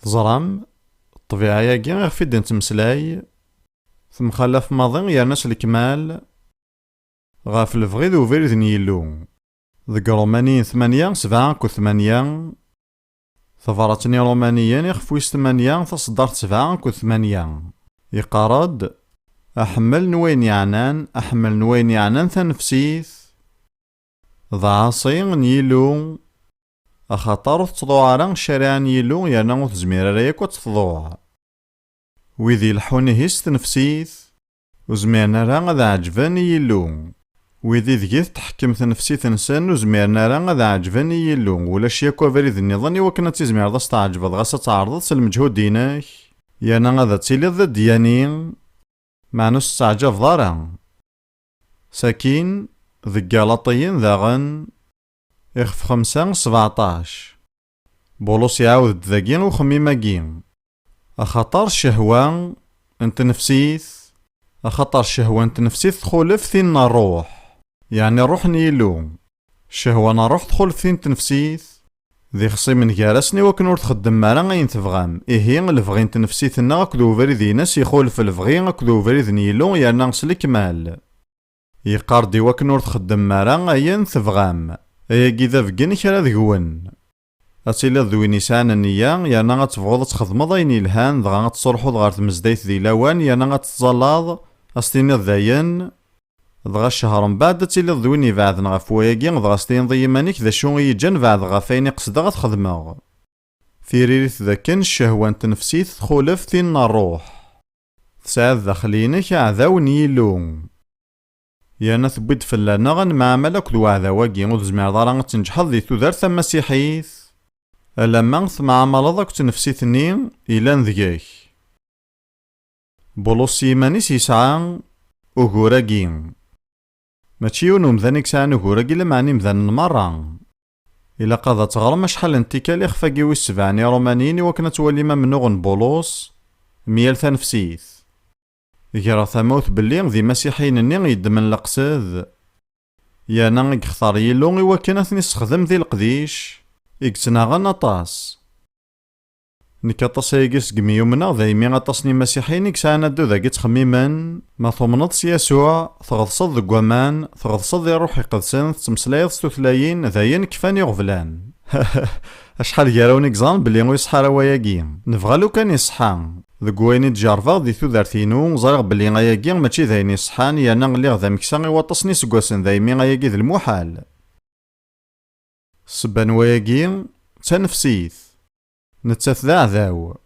تزرام الطبيعة غير في دين تمسلاي ثم خلف ماضي يرناس الكمال غاف الفغيد وفيرد نيلو ذك رومانيين 8 7 و8 ثفرتني رومانيين يخفويس 8 تصدرت 7 و8 يقارد أحمل نوين يعنان ثنفسيث ضعصي نيلو أخطر تضوعران شريعا نيلو يرنو تزمير ريك وتضوع وذي الحونيهيس تنفسيث وزميرنا راه غدا عجباني يلو وذي ذكيث تحكم تنفسيث انسان وزميرنا راه غدا عجباني يلو ولاش ياكو فريد النظام وكنا تزمير ذا استعجب غاسا تعرض المجهود ديناك يانا غدا تيلي ذا ديانين مع نص استعجب ضارا ساكين ذك غلطيين ذاغن إخف 5 17 بولوس يعاود ذاكين وخميماكين أخطر الشهوة انت نفسيث أخطر الشهوة انت نفسيث تخولف ثين الروح يعني الروح نيلو الشهوة نروح تدخل ثين تنفسيث ذي خصي من جارسني وكنور تخدم مالا غين تفغام إيهي الفغي انت نفسيثنا أكدو فريد ناس يخولف الفغي أكدو فريد نيلو يعني نغسلك مال يقاردي وكنور تخدم مالا غين تفغام أيا كذا فقن كرا ذقون أتيلا ذوي نيسان النية يانا غتفغوض تخدمض أين الهان دغا غتصرحوض غار تمزدايت ذي لاوان يانا غتتزلاض أستيني ذاين دغا الشهر من بعد أتيلا ذوي نيفاعد غف وياكي دغا ستين ضي مانيك ذا شو يجان بعد غفاين يقصد غتخدمغ في ريريث ذا كان الشهوة تنفسيث تخولف ثين الروح تسعاد داخلينك عذاو نيلو يانا ثبيد فلانا غنمعامل أكدو عذاواكي وزمير دارا تنجحض ذي تودارت مسيحيث ألما ثمعامل ضاك تنفسيثني إلان ذيك بولوس يمانيس يسعى أغوراكي ماشي ونوم ذانيك سعى أغوراكي لمعني مذان المرة إلا قاضا تغرم شحال انتكالي يخفاكي ويسبعني رومانيين وكنا تولي ما منوغن بولوس ميال ثنفسيث غير ثموت باللي ذي مسيحيين ني يدمن القساد يانا يختار يلو وكنا ثني استخدم ذي القديش إكتناغن أطاس نيك أطاس يقيس قمي يومنا ذايمي أطاسني مسيحيين يكسانا دو ذاكي تخميما ما ثمنط يسوع تغضصد ذك ومان تغضصد ذي روحي قدسان تمسلايض ستوثلايين ذاين كفاني غفلان أشحال يراون إكزان بلي يصحى رواياكي نفغالو كان يصحى ذك وين تجارفا ذي ثوثارتينو زارغ بلي غاياكي ماشي ذاين يصحان يانا غليغ ذا مكسان وطاسني سكواسن ذايمي غاياكي ذي المحال سبان وياكي تنفسيث نتاث ذا عذاو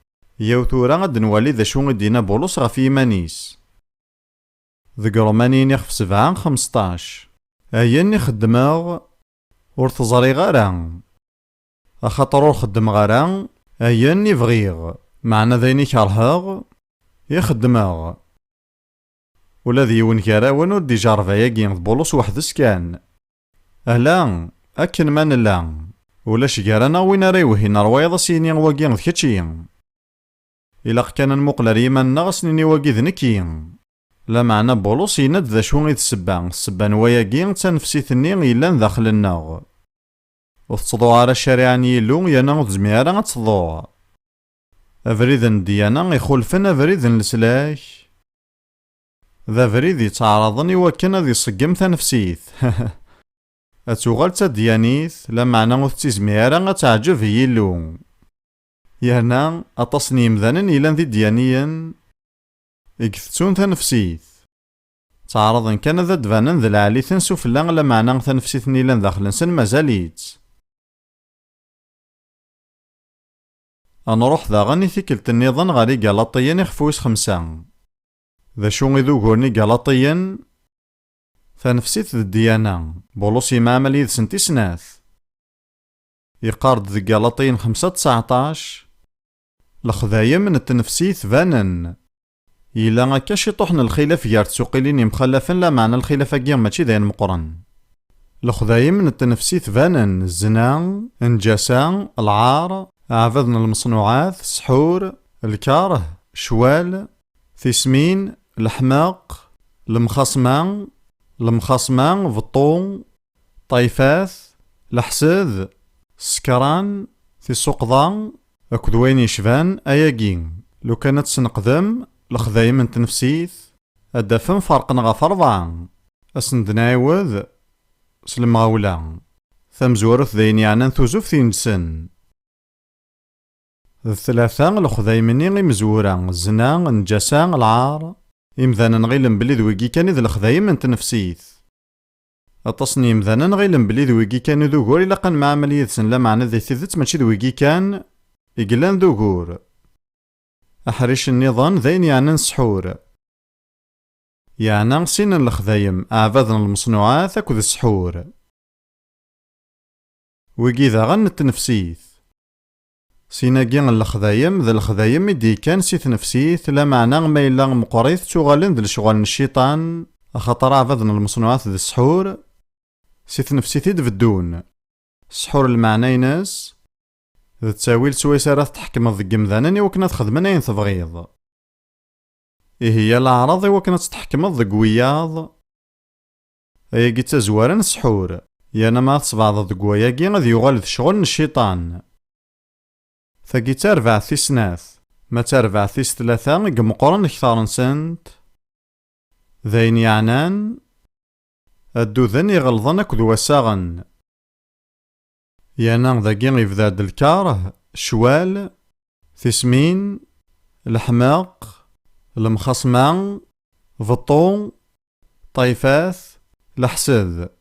يوثورا غد نوالي ذا شو دينا بولوس غفي يمانيس ذك رومانيين يخف 7 15 أياني خدماغ ور تزري غارا أخاطر ور خدم غارا أياني بغيغ معنا ذايني كارهاغ يخدماغ ولا ذي يون كاراون ور دي جارفا ياكي بولوس وحدس كان أهلا أكن من لا ولاش جارانا وين ريوهي نروايض سيني واقي ذكتشي إلا كان المقلر يمن نغسني واقي ذنكي لا معنى بولوس يند ذا شو غيد السبان وياقي تنفسيثني إلا داخل الناغ وتصدو على الشارع نيلو يانا زميارا تصدو أفريدن ديانا يخولفن أفريدن لسلاك ذا فريد يتعرضني وكنا ذي صقم تنفسيث أتوغال تديانيث لا معنى غتزميارا تعجب يلو يهنا أتصني مذانا إلان ذي ديانيا إكثتون تنفسيث تعرضن كان ذا دفانا ذا العالي تنسوف لا معنى تنفسيث نيلان داخل سن مازاليت أنروح ذا غني ثيكلت النظام غاري قلاطيا يخفويس 5 ذا شو غيذو غورني قلاطيا فنفسيت الديانة بولوس يمعمل يد سنتي سناث يقارد ذي قلاطين 5 19 لخذايا من التنفسيث فانن إلا كاش يطوحن الخلاف يار تسوقيلين مخلفا لا معنى الخلاف كيا ماشي ذاين مقرن لخذايا من التنفسيث فانن الزنا النجاسة العار عفذن المصنوعات السحور الكاره شوال ثسمين الحماق المخاصمة فطون طيفاث الحسد سكران في سقضان أكد وين يشبان أياكي لو كانت سنقدم الخدايم نت نفسيث أدافن فرقنا غا فرضا أسند نعاود سلمغاولا ثمزورث ذين يعني نثوزو في نسن الثلاثة الخدايمني غي مزورا الزنا النجاسة العار إمذانا نغيلن بلي ذويكي كان إذ الخدايم نت نفسيث أتصني إمذانا نغيلن بلي ذويكي كان ذوغور إلا قان مع عملية سن لا معنى ذي ثيثت ماشي ذويكي كان إقلان ذوغور أحريش النظام ذين يعني نسحور يعني سين الخدايم أعفاذنا المصنوعات أكد السحور ويقي ذا غن التنفسيث سيناقين الخدايم ذا الخدايم يدي كان سيث نفسيث لا معنى ما إلا مقريث شغالين ذا الشغال الشيطان أخطر عفاذنا المصنوعات ذا السحور سيث نفسيثي دفدون السحور المعنى يناس ذا تساويل سويسارات تحكم ذا قمذانني وكنا تخدمنا ين تبغيض إيه هي الأعراض وكنا تحكم ذا قوياض أياكي تزوارن السحور يانا ما تصبعض ذا قوياكي غادي يغال ذا شغل الشيطان ثاقي تربع ثيسناث ما تربع ثيس ثلاثة قمقرن كثار نسنت ذاين يعنان أدو ذن يغلظن أكد وساغن يانا ذاقي يفذاد الكاره شوال ثسمين الحماق المخصمان فطون طيفاث الحسد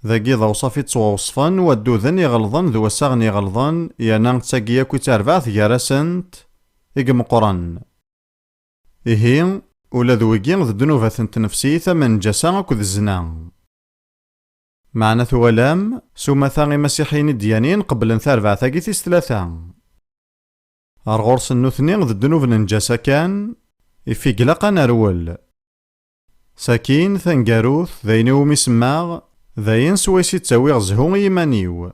ذاقي ذا وصفي توصفن ودو ذن يغلظن ذو وساغن يغلظن يانا تساقيا كي تربعث يارسنت إقمقرن إهين ولا ذويقين ذو دنوفة نفسيثة من جسا أكد الزنا معنى ثوالام سوما ثاني مسيحيين الديانين قبل ثاربع ثاقيثيس ثلاثة أرغورس النوثنين ذو دنوف ننجاسا كان إفي قلقا نرول ساكين ثنقاروث ذينو مسماغ ذاين سويسي تساوي غزهو يمانيو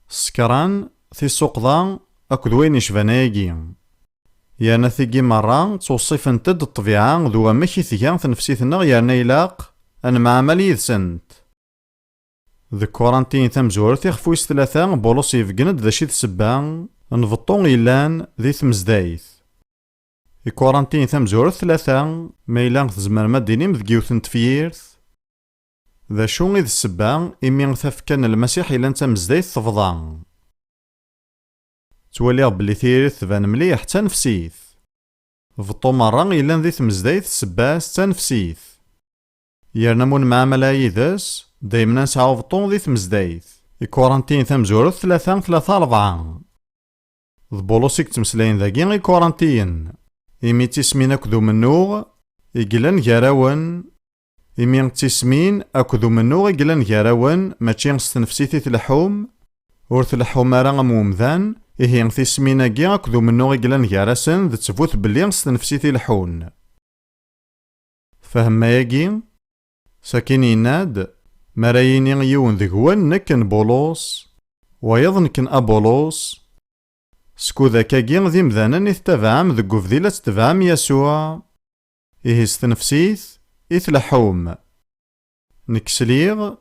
سكران في سوقضان أكد وين يشفانايقي يانا ثيقي مرة توصيف انتد الطبيعة ذو مكي ثيان ثنفسيثنا يانا يلاق أنا مع عملية سنت ذو كورانتين ثمزور ثيخفويس ثلاثة بولوس يفقند ذا شي تسبان نفطون يلان ذي ثمزدايث كورانتين ثمزور ثلاثة ميلان تزمر مدينيم ذكيوثن تفيرث ذا شو إذ السبان إمي ثفكان المسيح إلان تمزدايث تفضان تولي بلي ثيرث ثبان مليح تنفسيث فطو مرة إلان ذي تمزدايث سباس تنفسيث يرنمون مع ملايذس دايمنا نسعو فطون ذي تمزدايث كورانتين ثمزورث ثلاثة أربعة ذبولوسيك تمسلاين ذاقين كورانتين إمي تسمين أكدو منوغ إقلان جاراون إمي تسمين أكدو منوغ إقلان جاراون ماشي ستنفسيثي تلحوم ورث الحوم راه مومذان إهي تسمين أكي أكدو منوغ إقلان جارسن ذا تفوت بلي ستنفسيثي لحون فهم ما يجي ساكن يناد مرايني يون ذكوان نكن بولوس ويظن كن أبولوس سكو ذاك أكي ذي مذانا إثتفعام ذكو فذيلة تفعام يسوع إهي ستنفسيث إثلحوم نكسليغ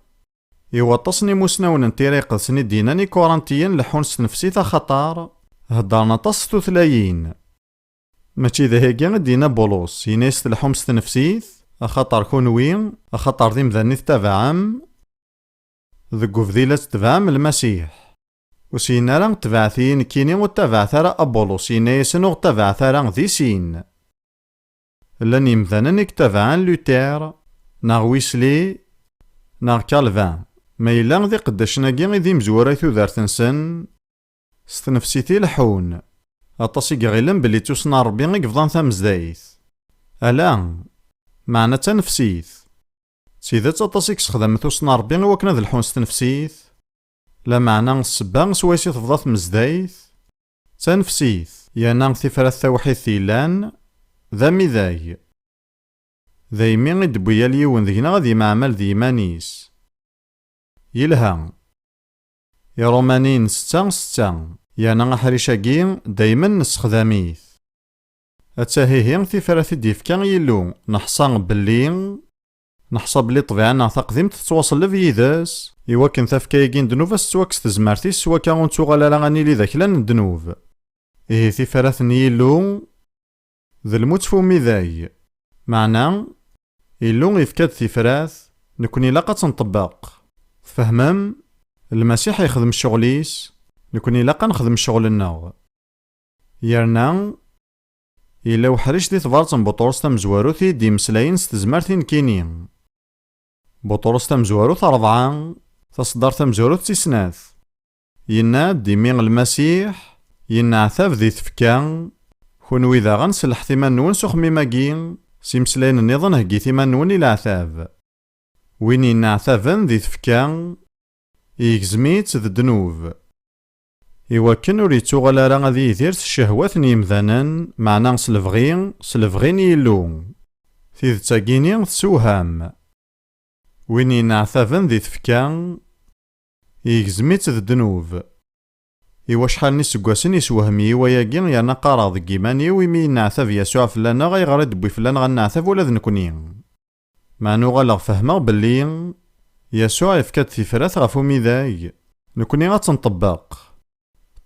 يوطسني موسناون انتيري قدسني ديناني كورانتيين لحون ستنفسيثا خطار هدارنا تصثو ثلايين ماشي ذا هيكي دينا بولوس ينايس تلحوم ستنفسيث أخطر كونوين أخطر ذي مذانيث تفعام ذكو فذيلة تفعام المسيح وسينا ران تبعثين كيني وتبعثارا أبولوس ينايسن وتبعثارا ذي سين لن يمذانن اكتفعان لوتير ناغ ويسلي ناغ كالفان ما إلا ذي قداشناكي ذي مزورة ثوذارتنسن ستنفسيتي لحون أطاسي غيلن بلي توسنا ربي يقفضان ثامزدايث ألا معنى تنفسيث سيدات أطاسيك سخدم توسنا ربي وكنا ذي الحون ستنفسيث لا معنى السبان سويسي تفضات مزدايث تنفسيث يانا ثفرات ثوحيث ثيلان ذا مذاي ذايمين يدبويا ليون ذينا غادي معمل ذي مانيس يلها يا رومانين ستة يانا حريشاكين دايما نسخداميث أتاهيهين ثفرات ديفكان يلو نحصان بلين نحسب لي طبيعنا تقديمت تتواصل لفيداس إوا كن تفكايكين دنوف استواكس تزمرتي سوا كاون توغالا غاني لي ذاك لان دنوف إيه ثفرات نيلو ذا الموت فومي ذاي معنى إلو يفكاد ثفرات نكوني لاقا تنطبق فهمم المسيح يخدم الشغليس نكوني لاقا نخدم الشغل يرنا إلا وحريش دي تفارت بطرس تمزوارو ثي دي مسلاين ستزمرتين كينين بطرس تمزوارو ثرضعان تصدر تمزوارو تسناث ينا ديمين المسيح ينا عثاف ذي تفكان كون إذا غنسلح ثمان نون سخمي ماكين سيمسلاين النظن هكي ثمان نون إلى عثاف وين ينا عثافن ذي تفكان يكزميت ذي دنوف إوا كان وريتو غالا راه غادي يدير الشهوات نيمذانا معنا سلفغين يلو في تاكيني تسوهام وين ينعثافن ذي تفكان يكزميت ذي دنوف إوا شحال نسكواسن يسوهمي وياكين يانا قارا ذي كيماني ويمي ينعثاف يسوع فلانا غيغرد بوي فلان غنعثاف ولا ذنكوني معنو غالا فهمه بلي يسوع يفكاد ثفرات غفو ميداي نكوني غتنطبق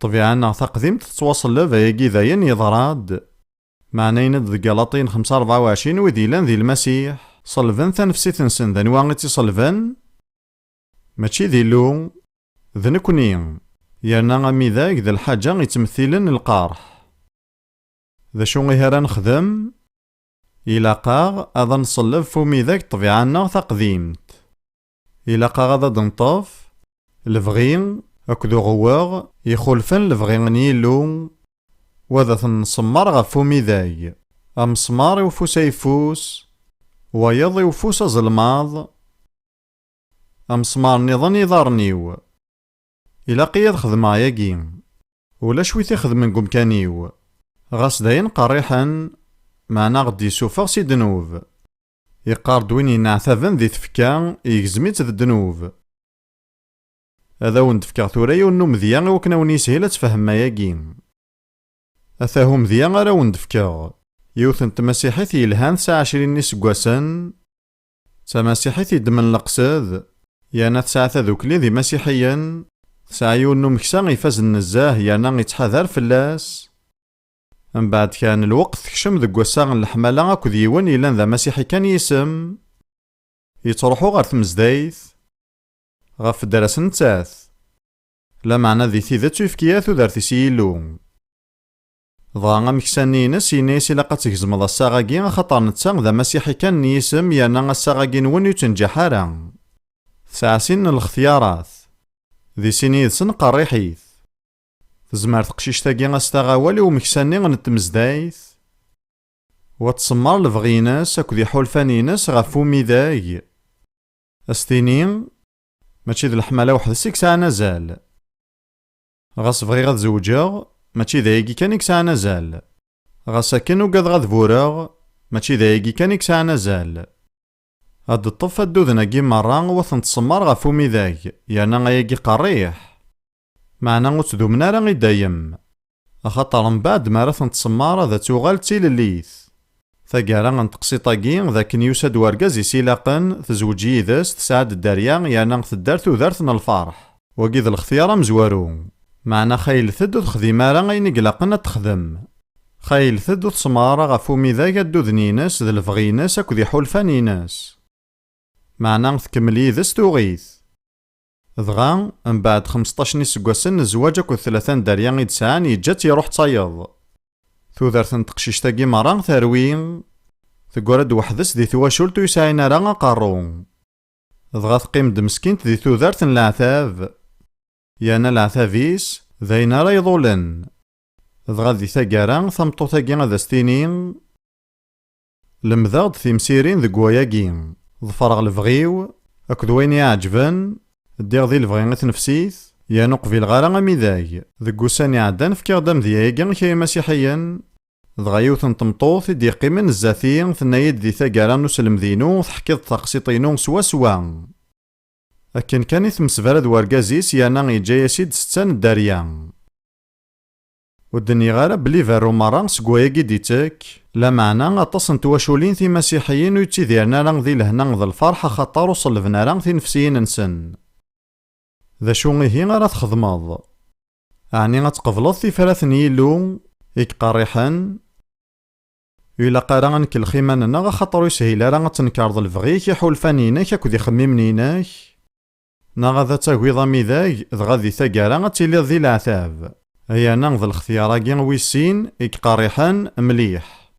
طبيعنا تقديم تتواصل لفايقي ذاين يضراد معنين ذي قلاطين 5-24 وذيلان ذي المسيح صلفن ثنفسي تنسن ذا نواغتي صلفن ماشي ذيلو ذنكوني يرنا غمي ذاك ذا الحاجة يتمثلن القارح ذا شو غيهرا نخدم إلا قاغ أذا نصلف فومي ذاك طبيعنا تقديمت إلا قاغ أذا دنطاف الفغين أكدو غواغ يخولفن لفغين نيلو وذا تنصمر غفومي ذاي أمسمار يوفوس يفوس ويض يوفوس ظلماض أمسمار نظن يضارنيو إلا قياد خدمة ياكين ولا شوي تخدم منكم كانيو غاس داين قريحا معنا غدي يسوفغ سي دنوف يقار دوين ينعثافن ذي تفكا يكزميت ذي دنوف هذا وند فكا ثوريا ونو مذيان وكنا ونيسهيلا تفهم ما ياكين أثاهم مذيان راه وند فكا يوثن تمسيحيث يلهان 29 نسكواسن تمسيحيث يدمن القصاد يانا تسعة ذوكلي ذي مسيحيا سعيو نو مكسان يفاز النزاه يانا يتحذر فلاس من بعد كان الوقت كشم ذو قوسان الحمالة اكو ديوان يلان ذا مسيحي كان يسم يتروحو غار تمزدايث غاف الدرس نتاث لا معنى ذي ثيذات يفكياث ودارتي سيلو ضاغا مكسان نينس ينيس إلا قد تكزمض الساغاكين خطر نتسان ذا مسيحي كان يسم يانا الساغاكين ون يتنجحارا ساسين الاختيارات ذي سينيذ سن قريحيث تزمار تقشيش تاقي غستغاولي ومكساني غنتمزدايث وتصمر لفغيناس اكو ذي حولفانيناس غفو ميداي استينين ماشي ذي الحمالة وحد ساعة نزال غاس بغي غاد زوجاغ ماشي ذايقي كان ساعة نزال غاس ساكن وقاد غاد فوراغ ماشي ذايقي كان ساعة نزال هاد الطفة الدوذنا كي مرة وثن تصمر غفو ميداي يعني غايقي قريح معنا وتدومنا راه دايم خاطر من بعد ما راه تنتصمر ذا توغال تيلليث ثقارا غنتقسي طاقين ذاك نيوساد ورقاز يسيلاقن تزوجي ذاس تساعد الداريا يانا تدارت ودارتنا الفرح وكيذ الاختيار مزوارو معنا خايل ثد وتخديما راه غيني قلقنا تخدم خايل ثد وتصمار غفو ميذاك الدوذنيناس ذا الفغيناس اكو ذي حولفانيناس معنا تكملي ذاس توغيث ضغا من بعد 15 نسكواسن الزواج اكو 3 داريا يدسان يجات يروح تصيض ثوذرت تقشيش تاقي مران ثروين ثقورد وحدس ذي ثواشولتو يساينا راه قارون ضغا تقيم دمسكينت ذي ثوذرت العثاف يانا العثافيس ذاينا راه يضولن ضغا ذي ثقارا ثمطو تاقي غادا ستينين لمذاغد ثيمسيرين ذي قواياكين ظفرغ الفغيو اكو دوين يعجبن دير ذي الفغينات نفسيث يا نقفي الغارة ميداي ذك وساني عدان في كيغدام ديايقا كي مسيحيا ضغيوث نطمطوث دي قيمن الزاثين ثنايد ذي ثاقارا نسلم ذينو تحكيض تقسيطينو سوا سوا أكن كان يثمسفرد ورقازيس يانا يجايا سيد 6 الداريا ودني غارة بلي فارو مران سقواياكي ديتاك لا معنى أطاس نتواشولين في مسيحيين ويتيديرنا راه ذي لهنا ذا الفرحة خاطر وصلفنا راه في نفسيين نسن. ذا شو غيه راه تخدمض، أعني غتقبلض في فراث يلو إيك قريحا إلا قرا نك الخيماننا غا خاطر يسهيل راه تنكرض الفغيك يحول فانينك أكد يخممنيناك نا غادا تاكويض ميداك غادي ثاكارا غتيلي ذي العتاب. هيا نغض الاختياراكي ويسين إيك قريحا مليح.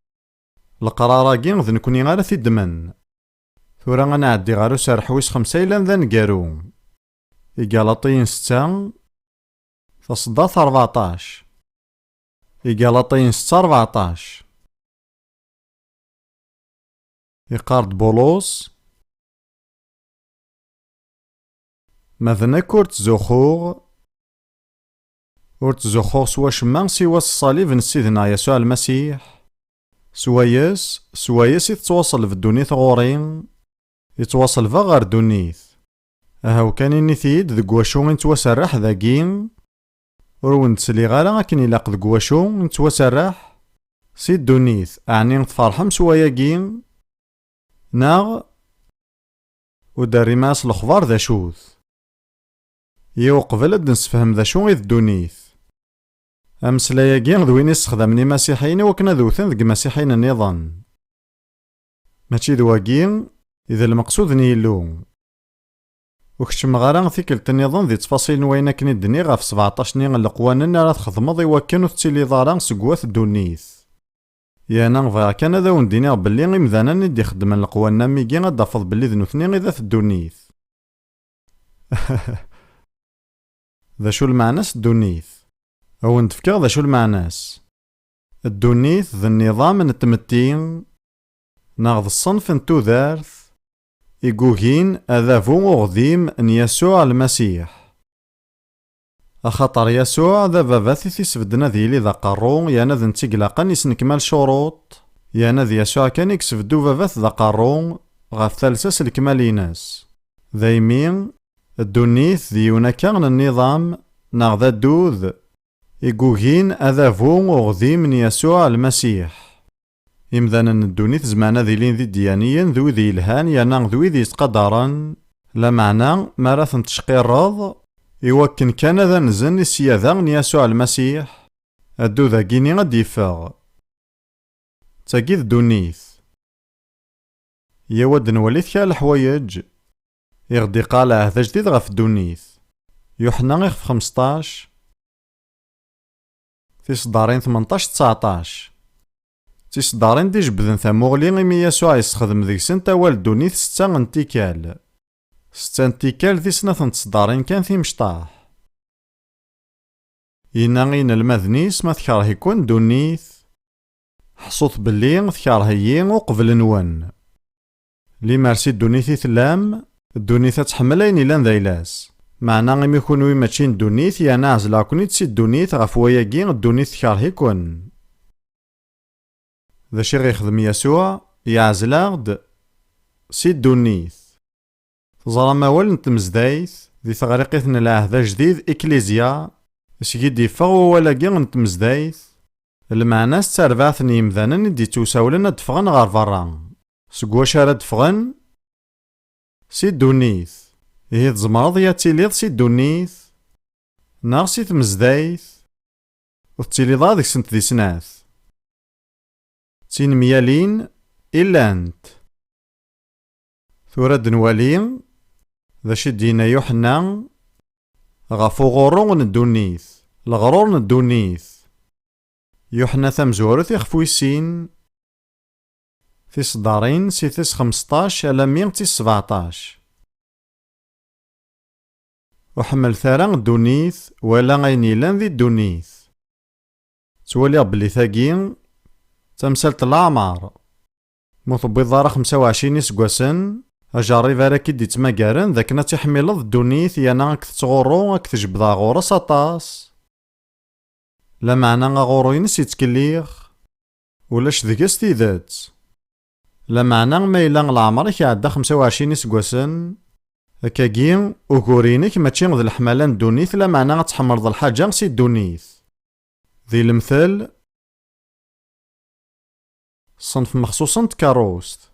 القراراكي غد نكوني غادا في الدمن. ثورا غنعدي غارو سارحويس 5 إلا ذا نقارو. إيكالاطين 6 تصداث 14. إيكالاطين 6 14. يقارد بولوس ماذنك ورتزوخوغ سوا شمان سوا الصليب نسيدنا يسوع المسيح سوايس يتواصل في الدونيث غورين يتواصل فغار دونيث هاو كان ينيثيد ذا قواشو نتواسرح ذاكين ورون تسلي غالا اكن يلاق ذا قواشو نتواسرح سيد دونيث أعني نتفرحم سواياكين ناغ وداري ماس الخبار ذا شوث يو قبل اد نسفهم ذا شو غيث دونيث أمسلاياكي غدوين يستخدمني مسيحيين وكنا ذوثن ذك مسيحيين النظام ماشي ذواكين إذا المقصود نيلو وكتشم غارا ثيكلة النظام ذي تفاصيل وين كني الدنيا غاف 17 نيغ القوانين راه تخدمض يوكن وتسيلي ضارا سكواث دونيث يا نغفا كان ذا ونديني بلي غيمذانا ندي خدم القوانين ميكي غدافض بلي ذنوثني غيذا في الدونيث ذا شو المعناس الدونيث أو نتفكر ذا شو المعناس الدونيث ذا النظام نتمتين ناغذ الصنف نتوذارث إيقوهين أذافو أغذيم أن يسوع المسيح أخطر يسوع ذا باباثي سفدنا ذيلي ذا قارون يانا ذا نتيقلاقا يسنكمال شروط يانا ذا يسوع كان يكسفدو باباث ذا قارون غاف ثالثاس الكماليناس ذا يمين الدونيث ذيونا كان النظام ناغذا الدوذ إيقوهين أذافو أغذيم أن يسوع المسيح إمذانا الدونيث زمانا ذيلين ذي ديانيين ذو ذي الهان يانا ذو ذي يتقدران لا معنى ماراثن تشقيرض يوكن كان ذا نزن السياذا يسوع المسيح أدو ذا كيني غد يفاغ تاكيذ دونيث يود نوليث كا الحوايج يغدي قالاه ذا جديد غف دونيث يوحنا غيخ في 15 في صدارين 18 19 تيصدارين دي جبدن ثموغلي غيمي يسوع يستخدم ذيك سنتا والدونيث 6 انتيكال 6 انتيكال ذي سنة تصدارين كان في مشطاح يناغين المذنيس ما تكره يكون دونيث حصوث باللي تكرهيين وقبل نوان لي مارسي الدونيث ثلام الدونيث تحملين إلان ذيلاس معنا غيم يكونوا ماشين دونيث يانا عزلاكوني تسي الدونيث غفواياكي الدونيث تكرهيكون ذا شي غيخدم يسوع يعزلاغد سي الدونيث زرا ماول نتمزدايث ذي ثغريقيثن العهد جديد إكليزيا سيدي يفغو ولا كي نتمزدايث المعنى ستربعثن يمذانا ندي توساولن دفغن غار فران سكواش راه دفغن سي الدونيث إيه تزمرض يا تيليض سي الدونيث ناغ سي تمزدايث وتيليض هاذيك سنت ذي سناث تين ميالين إلا أنت ثورة نوالين ذا شدينا يوحنا غافو غورون الدونيث الغرور الدونيث يوحنا ثمزورث يخفو يسين في صدارين سيثس 15 على 117 وحمل ثارا الدونيث ولا غيني لان ذي الدونيث تولي بلي ثاقين تمثلت الأعمار مطبي ضارة 25 سكواسن أجاري فاركي دي تماقارن ذاكنا تحمل الدونيث يانا كتغورو كتجبضا غورس أطاس لا معنى غورو ينس يتكليخ ولاش ذكس تيذات لا معنى ما إلا العمر كيعدى 25 سكواسن هكاكين وكورينيك ماشي غد الحملان دونيث لا معنى تحمرض الحاجة سي الدونيث ذي المثال صنف مخصوصا تكاروست،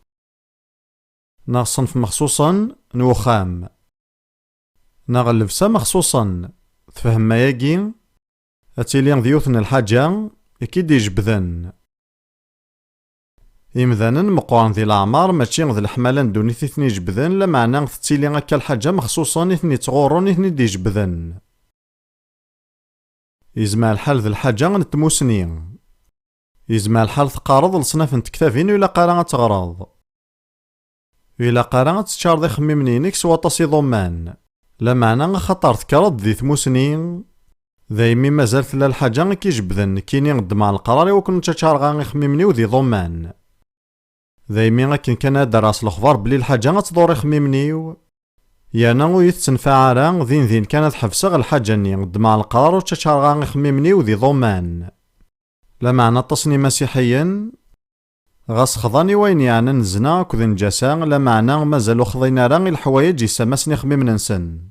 نا صنف مخصوصا نوخام، نا اللبسة مخصوصا تفهم ما ياكي أتيليان ديوثن الحاجة أكيد يجبذن. إمذانا مقوان ذي الأعمار ماشي ذي الحمالان دوني ثني يجبذن، لا معنى تتيلي هكا الحاجة مخصوصا ثني تغورون ثني دي يجبذن. يزمع الحال ذي الحاجة نتموسني، يزمع الحال تقارض لصناف نتكتافين ولا قارا تغراض، ولا قارا تشار ذي خميمنينك سوا تصي ضمان، لا معنى خطر تكرض ذي ثموسنين ذايمي مازالت لا الحاجة كيجبذن كيني غد مع القرار وكن تشار غا خميمني وذي ضمان. ذايمي غاكن كان دراس الأخبار بلي الحاجة غتدور خميمنيو يانا ويتسنفعارا ذين كانت حفصة الحاجة ني غد مع القرار وتشار غا خميمني وذي ضمان. لا معنى تصني مسيحيا غاس خضاني وين يعني نزنا كذ نجاسا، لا معنى مازالو خضينا راني الحوايج يسمسني خميم ننسن.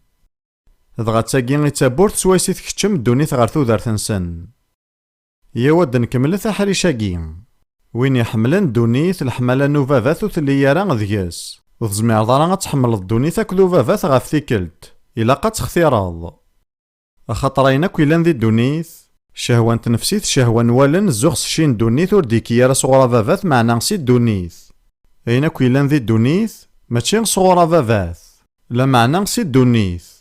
ضغا تاقين يتابورت سويسي تكتشم الدونيث غار تودار تنسن. يود نكمل ثحري شاقين وين يحملن الدونيث الحمالة نوفافات وثلي يارا ذياس وتزمير ضارا تحمل الدونيث اكدو فافات غاف ثيكلت إلا قد تختيراض. أخطرين كويلان ذي الدونيث شهوة نفسيت شهوة نوالن زوغس شين دونيث ورديكي يارا صغورا فافات مع نغسي الدونيث. أين كويلان ذي الدونيث ماشي صغورا فافات، لا معنى نغسي الدونيث.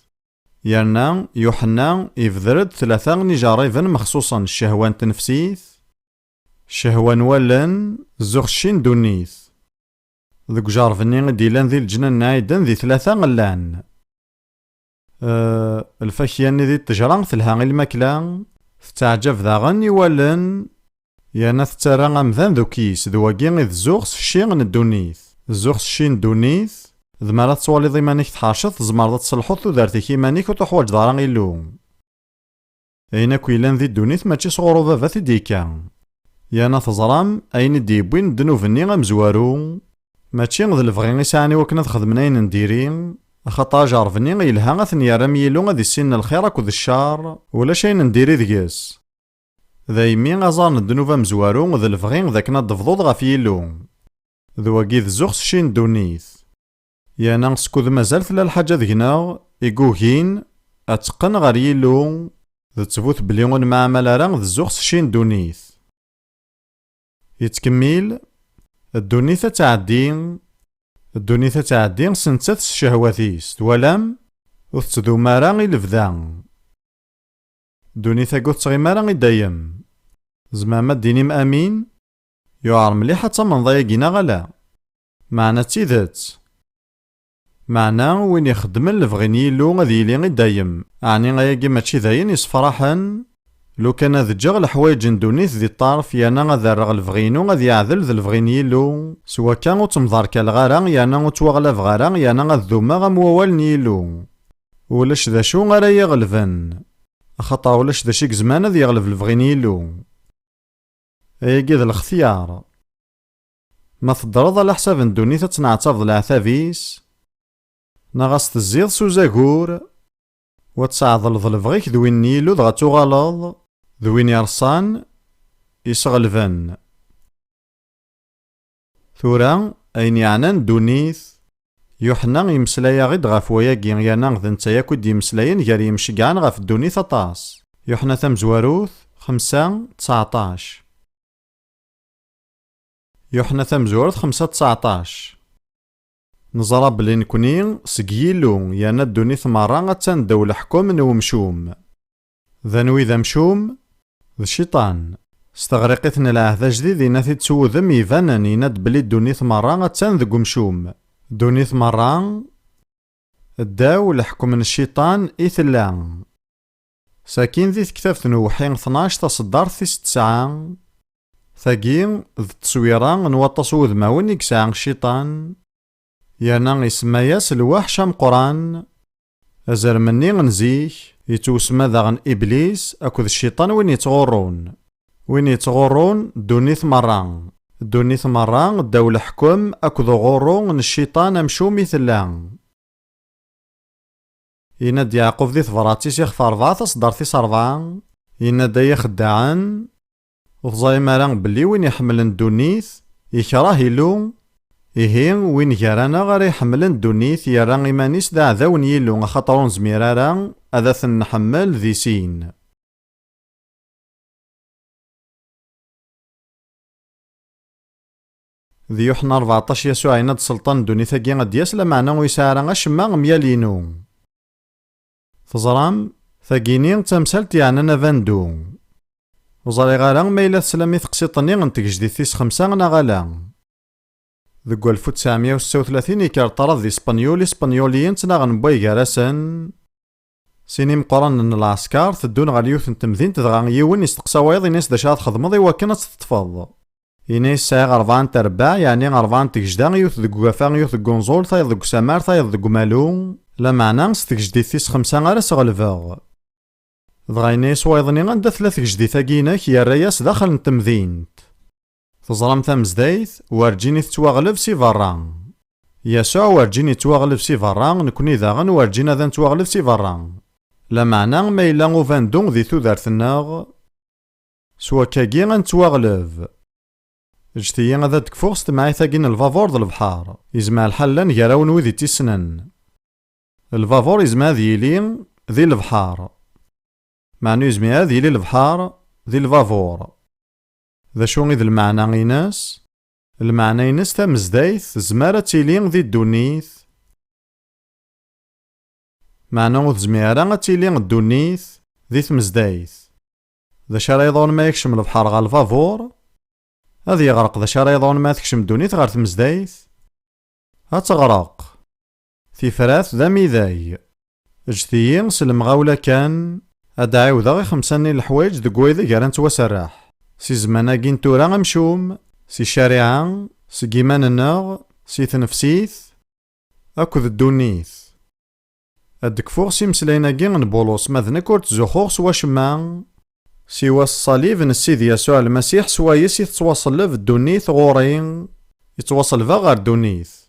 يرنا يوحنا يفذرد ثلاثة نجاريفن مخصوصا الشهوة نفسيت، شهوة نوالن زوغس شين دونيث. ذوك جارفني ديلان ذي الجنان نايدن ذي ثلاثة غلان. الفاكياني ذي التجران ثلها غي الماكلة تتعجب ذاغن يوالن يانا تترى غمذان ذو كيس ذواقي غي الزوغس شين الدونيث. الزوغس شين دونيث ذمارات تصوالي ضي مانيك تحاشط زمار تصلحو ذارتيكي مانيك وتحواج دارا غيلو. أين كويلان ذي الدونيث ماشي صغورو فافا ديكا يانا تزرام أين ديبوين دنوفني غمزوارو ماشي غد الفغي يسعني وكنا تخدمناين نديرين خطا جارفني غيلها غثني رميلو غادي السن الخير اكو الشار ولا شي نديري ذياس. ذايمي غزار ندنوفا مزوارو غد الفغي ذاك نضفضوض غف يلو ذواقي ذزوغس شين دونيث. يانا سكوذ مازالت لا الحاجة ذينا إيقوهين أتقن غار يلو ذا تفوت بليون مع مالارا ذزوغس شين دونيث. يتكمل الدونيثة تعدين الدونيثة تعدين سنتات الشهواتيس تولام وتتذو مارا غي لفذان. الدونيثة قوت تغي مارا غي دايم زماما ديني مأمين يوعر مليحة تمن ضايقينا غلا معنى تيذات معنى وين يخدم الفغين يلو غادي يلي غي دايم أعني غاياكي ماشي داين يصفراحن لو كان ذ جغ الحوايج ندونيث ذي الطرف يانا غادا رغ الفغينو غادي يعذل ذا الفغين يلو سوا كان وتمضار كالغارا يانا وتوغلا فغارا يانا غذوما غموال نيلو ولاش ذا شو غارا يغلفن خطا ولاش ذا شيك زمان ذي يغلف الفغين يلو. ايكي ذا الاختيار ما تضرض على حساب ندونيث تنعترض العثافيس نغاس تزيض سوزاكور وتسعضل ظلفغيك ذوين نيلو دغا توغالض ذوين يرصان يسغلفن. ثورا أين يعنان دونيث يوحنا يمسلايا غيد غاف وياكي يانا غذن تاياكو دي يمسلايين غير يمشيقعان غاف الدونيث أطاس. يوحنا تمزواروث 5:19 يوحنا تمزواروث 5:19 نزرا بلي نكوني سقيلو يانا الدونيث مرة غتندو الحكم نومشوم ذنوي ذا مشوم ذا الشيطان استغرقتنا العهد جديد يناثي تسوذم يفانن يناد بلي الدونيث مرة غتندق مشوم. دونيث مرة الداو الحكم من الشيطان إثلا ساكين ذي كتاب نوحين 12 تصدر في 9 ثاقين ذي التصويرة نوطس وذماون يكسع الشيطان يانا يسماياس الوحش مقران أزر مني غنزيك يتوسما ذاغن إبليس أكو الشيطان وين يتغورون دونيث مرة دونيث مرة داو الحكم أكو غورون الشيطان أمشو مثلا. يناد يعقوب ذي ثفراتيس يخف 4 تصدر في 4 يناد يخدعان وفزاي ماران بلي وين يحملن دونيث يكره يلو إيه وين جرانا غير يحملن الدنيث يرى إيمانيس دا عذاو يلو خاطر زميرارا أذا نحمل ذي سين. ذي يوحنا 14 يسوع يناد سلطان دوني ثاقي غد يسلا معنا ويسارا أشما ميالينو. تزرام ثاقيني تمسالت يعني نافاندو. وزاري غالا ما إلا تسلامي تقسيطني غنتك جديثيس 5 غالا. ذكو 1936 يكار طرد ذي اسبانيوليين تناغن بوي غارسن. سيني مقران ان العسكر تدون غاليوث نتمذين تدغان يون يستقسا وايض يناس دا شاد خدمضي وكنا تتفض. يناس سايغ 4 ترباع يعني 4 تجدان يوث ذكو غفان يوث ذكو نزول ثايض ذكو سمار ثايض ذكو مالو. لا معنى ستجديثيس 5 غارس غلفاغ. ضغاينيس وايضني غندا 3 جديثاقيناك يا الرياس داخل نتمذين. تزرم تمزدايث وارجيني تتواغلف سي فران. يسوع وارجيني تواغلف سي فران نكوني ذاغن وارجينا ذا نتواغلف سي فران. لا معنى ما إلا غوفاندون ذي تودارثناغ سوا كاكي غنتواغلف. اجتيا غادا تكفوغست معاي ثاقين الفافور د البحار يزمع الحلان يراون وذي تيسنن. الفافور يزمع ذي يلين ذي البحار معنو يزمع ذي البحار ذي الفافور. ذا شو ذي المعنى غيناس؟ المعنى يناس تمزدايث زمارة تيلين ذي الدونيث. معنى غوث زميرا تيلين الدونيث ذي تمزدايث. ذا شرايضون ما يكشم البحار غا الفافور هذا يغرق. ذا شرايضون ما تكشم الدونيث غير تمزدايث هتغرق. في فراث ذا ميذاي اجتيين سلم غاولا كان أدعيو ذا غي 5 الحوايج دقويذ غيران توسراح. سي زمانا كين تورا غمشوم سي شارعان سي كيمان الناغ سي تنفسيث أكد الدونيث. أدك فوق سي مسلاينا كين بولوس ماذنا كورت زخوغ سوا شمان سوا الصليب نسيد يسوع المسيح سوا يسي تتواصل في الدونيث غورين يتواصل فا غير الدونيث.